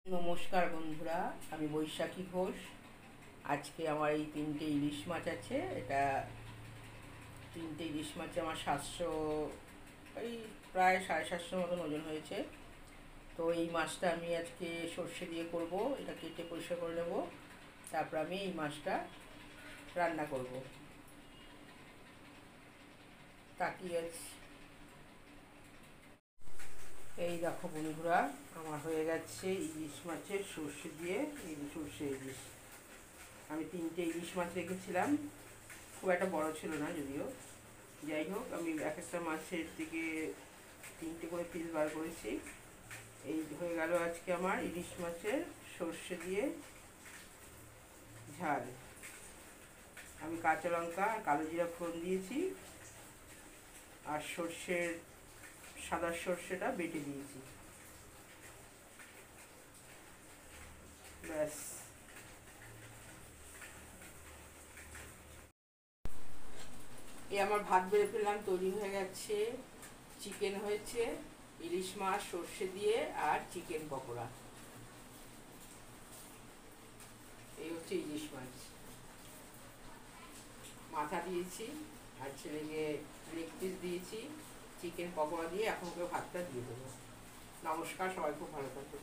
নমস্কার বন্ধুরা, আমি বৈশাখী ঘোষ। আজকে আমার এই তিনটে ইলিশ মাছ আছে। এটা তিনটে ইলিশ মাছে আমার 700, এই প্রায় 750 মতন ওজন হয়েছে। তো এই মাছটা আমি আজকে সর্ষে দিয়ে করব। এটা কেটে পরিষ্কার করে নেব, তারপর আমি এই মাছটা রান্না করব। তাকিয়ে আছি। এই দেখো বন্ধুরা, আমার হয়ে গেছে ইলিশ মাছের সর্ষে দিয়ে সর্ষে ইলিশ। আমি তিনটে ইলিশ মাছ রেখেছিলাম, খুব একটা বড় ছিল না যদিও। যাই হোক, আমি এক একটা মাছের থেকে তিনটে করে পিস বার করেছি। এই হয়ে গেল আজকে আমার ইলিশ মাছের সর্ষে দিয়ে ঝাল। আমি কাঁচা লঙ্কা আর কালো জিরা ফোড়ন দিয়েছি, আর সাদা সর্ষেটা বেটে দিয়েছি। ব্যাস। এই আমার ভাত বেড়ে ফেললাম, তৈরি হয়ে গেছে। চিকেন হয়েছে, ইলিশ মাছ সর্ষে দিয়ে, আর চিকেন পকোড়া। এই হচ্ছে ইলিশ মাছ। মাথা দিয়েছি, আর ছেলেকে লেগ পিস দিয়েছি। চিকেন পকোড়া দিয়ে এখন ওকে ভাতটা দিয়ে দেবো। নমস্কার, সবাই খুব ভালো থাকবে।